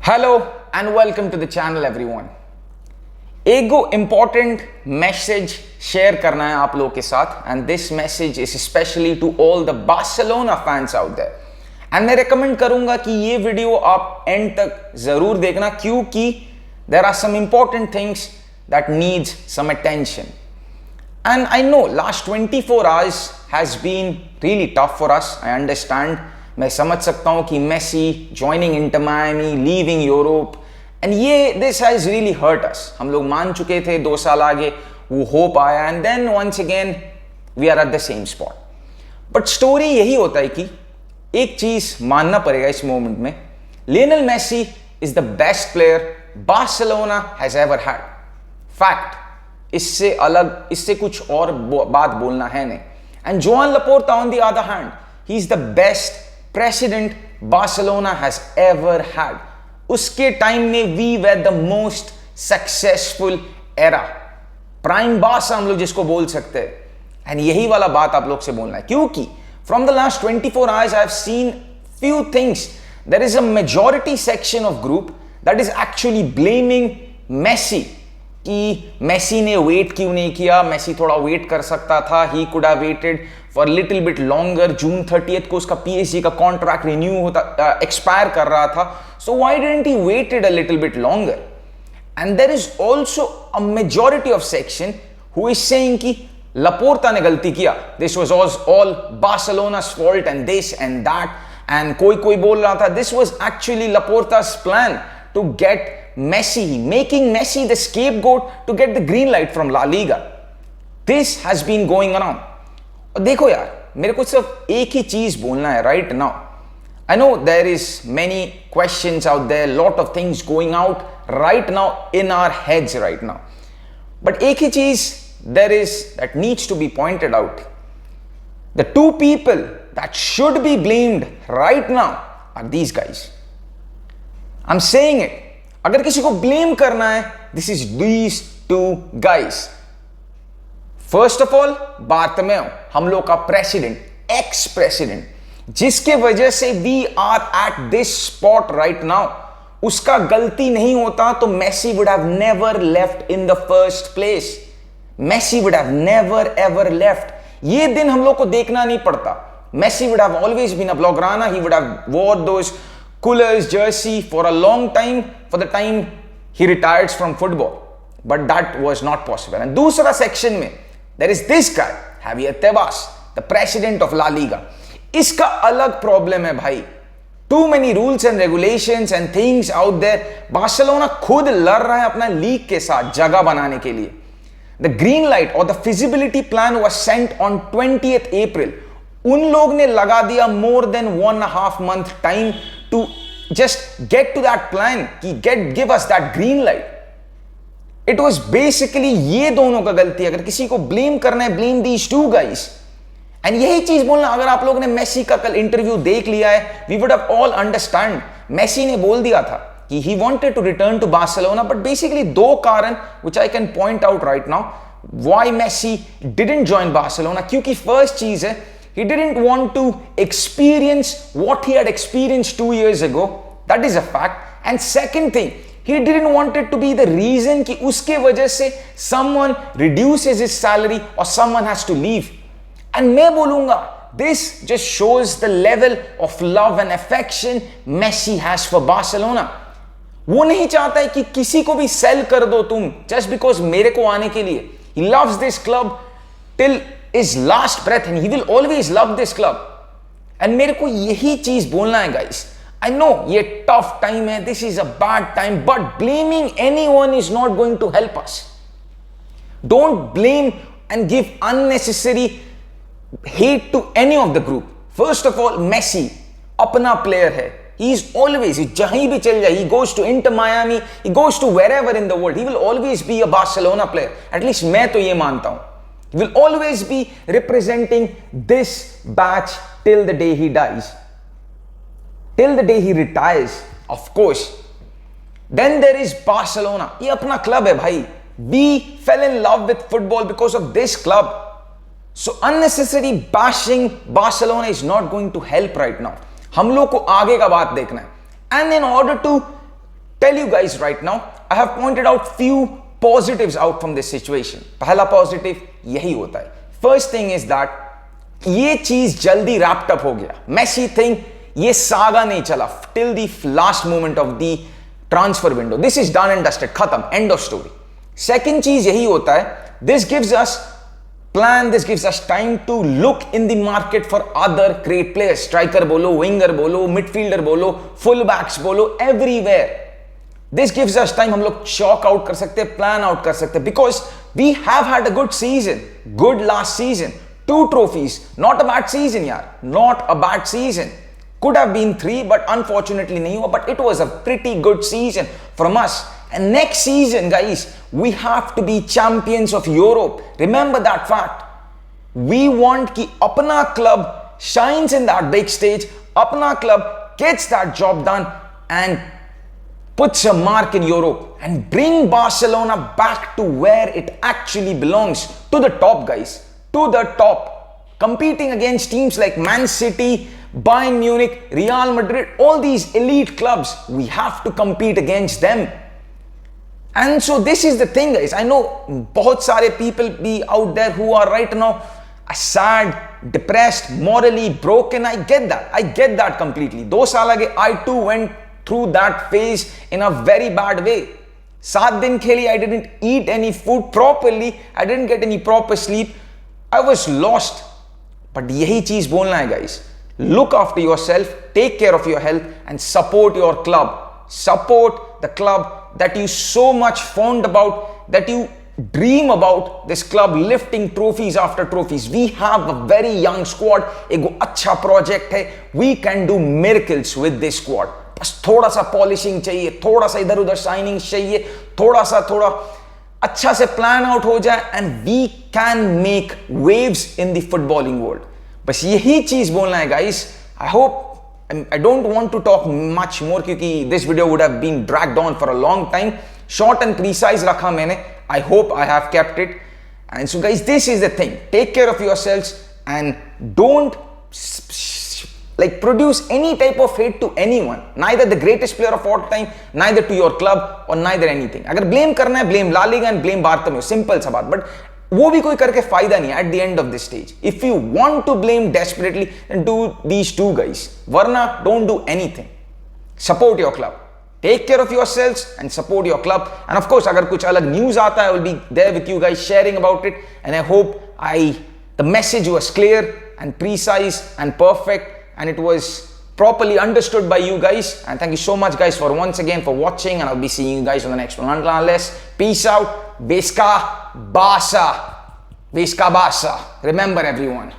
Hello and welcome to the channel everyone. एगो important message share करना है आप लोगों के साथ and this message is especially to all the Barcelona fans out there. And मैं recommend करूंगा कि ये वीडियो आप end तक जरूर देखना क्योंकि there are some important things that needs some attention. And I know last 24 hours has been really tough for us. I understand. मैं समझ सकता हूं कि Messi joining Inter Miami, leaving Europe and ये this has really hurt us. हम लोग मान चुके थे 2 साल आगे, वो होप आया and then once again we are at the same spot. But story यही होता है कि एक चीज मानना पड़ेगा इस मोमेंट में, Lionel Messi is the best player Barcelona has ever had. Fact, इससे अलग, इससे कुछ और बात बोलना है नहीं. And Joan Laporta on the other hand, he is the best president Barcelona has ever had. उसके टाइम में we were the most successful era, prime Barca हम लोग जिसको बोल सकते हैं. एंड यही वाला बात आप लोग से बोलना है क्योंकि from the last 24 hours I have seen few things. There is a majority section of group that is actually blaming Messi कि मेसी ने वेट क्यों नहीं किया, मेसी थोड़ा वेट कर सकता था, he could have waited for little bit longer. June 30 को उसका पीएसजी का कॉन्ट्रैक्ट रिन्यू होता एक्सपायर कर रहा था, so why didn't he waited a little bit longer. And there is also a majority of section who is saying कि Laporta ने गलती किया, this was all Barcelona's fault and this and that. And कोई बोल रहा था this was actually Laporta's plan to get Messi, making Messi the scapegoat to get the green light from La Liga. This has been going around. और देखो यार, मेरे को सिर्फ एक ही चीज बोलना है right now. I know there is many questions out there, lot of things going out right now in our heads right now. But एक ही चीज there is that needs to be pointed out. The two people that should be blamed right now are these guys. I'm saying it. अगर किसी को blame करना है, this is these two guys. First of all Bartomeu, हम लोग का president, ex president, जिसके वजह से we are at this spot right now. उसका गलती नहीं होता तो Messi would have never left in the first place. Messi would have never ever left. ये दिन हम लोग को देखना नहीं पड़ता. Messi would have always been a Blaugrana. He would have wore those Coolers jersey for a long time, for the time he retires from football, but that was not possible. And दूसरा section में there is this guy Javier Tebas, the president of La Liga. इसका अलग problem है भाई. Too many rules and regulations and things out there. Barcelona खुद लड़ रहा है अपना लीग के साथ जगह बनाने के लिए. The green light or the feasibility plan was sent on 20th April. उन लोग ने लगा दिया more than 1.5 month time to just get to that plan कि give us that green light. It was basically ये दोनों का गलती. अगर किसी को blame करना है, blame these two guys. And यही चीज बोलना, अगर आप लोगों ने मेसी का कल इंटरव्यू देख लिया है, we would have all understand. Messi ने बोल दिया था कि he wanted to return to Barcelona, but basically दो कारण which I can point out right now why Messi didn't join Barcelona. क्योंकि first चीज है, he didn't want to experience what he had experienced 2 years ago. That is a fact. And second thing, he didn't want it to be the reason कि उसके वजह से someone reduces his salary or someone has to leave. And मैं बोलूंगा, this just shows the level of love and affection Messi has for Barcelona. वो नहीं चाहता है कि किसी को भी sell कर दो तुम just because मेरे को आने के लिए. He loves this club till his last breath and he will always love this club. And मेरे को यही चीज बोलना है guys. I know ये tough time है, this is a bad time, but blaming anyone is not going to help us. Don't blame and give unnecessary hate to any of the group. First of all, Messi अपना player है. He is always, जहीं भी चल जाए, he goes to Inter Miami, he goes to wherever in the world, he will always be a Barcelona player. At least मैं तो ये मानता हूं. He will always be representing this batch till the day he dies, till the day he retires, of course. Then there is Barcelona. ये अपना club है भाई. We fell in love with football because of this club. So unnecessary bashing Barcelona is not going to help right now. हम लोग को आगे का बात देखना है. And in order to tell you guys right now, I have pointed out few positives out from this situation. पहला positive यही होता है. First thing is that ये चीज जल्दी wrapped up हो गया. Messi thing, ये सागा नहीं चला till the last moment of the transfer window. This is done and dusted, खत्म, end of story. Second चीज यही होता है, this gives us plan, this gives us time to look in the market for other great players. Striker बोलो, winger बोलो, midfielder बोलो, fullbacks बोलो, everywhere. This gives us time, हम लोग shock out कर सकते हैं, plan out कर सकते हैं, because we have had a good season, good last season, 2 trophies, not a bad season यार, not a bad season. Could have been 3, but unfortunately नहीं हुआ, but it was a pretty good season from us. And next season, guys, we have to be champions of Europe. Remember that fact. We want कि अपना club shines in that big stage, अपना club gets that job done and puts a mark in Europe and bring Barcelona back to where it actually belongs, to the top, guys, to the top. Competing against teams like Man City, Bayern Munich, Real Madrid, all these elite clubs, we have to compete against them. And so this is the thing, guys. I know बहुत सारे people be out there who are right now sad, depressed, morally broken. I get that completely. 2 साल आगे I too went through that phase in a very bad way. 7 दिन खेली, I didn't eat any food properly, I didn't get any proper sleep, I was lost. But यही चीज बोलना है, guys. Look after yourself, take care of your health and support your club. Support the club that you so much fond about, that you dream about, this club lifting trophies after trophies. We have a very young squad, एक अच्छा project है, we can do miracles with this squad. बस थोड़ा सा polishing चाहिए, थोड़ा सा इधर उधर signing चाहिए, थोड़ा अच्छा से plan out हो जाए and we can make waves in the footballing world. बस यही चीज बोलना है, guys. I hope, I don't want to talk much more क्योंकि this video would have been dragged on for a long time. Short and precise रखा मैंने. I hope I have kept it. And so guys, this is the thing. Take care of yourselves and don't like produce any type of hate to anyone. Neither the greatest player of all time, neither to your club or neither anything. अगर blame करना है, blame La Liga and blame Bartomeu. Simple सा बात. But वो भी कोई करके फायदा नहीं at the end of this stage. If you want to blame desperately, then do these two, guys. वरना don't do anything. Support your club. Take care of yourselves and support your club. And of course, अगर कुछ अलग news आता है, I will be there with you guys sharing about it. And I hope the message was clear and precise and perfect, and it was properly understood by you guys. And thank you so much, guys, for once again for watching, and I'll be seeing you guys on the next one. Unless, peace out. Visca Barça. Visca Barça. Remember, everyone.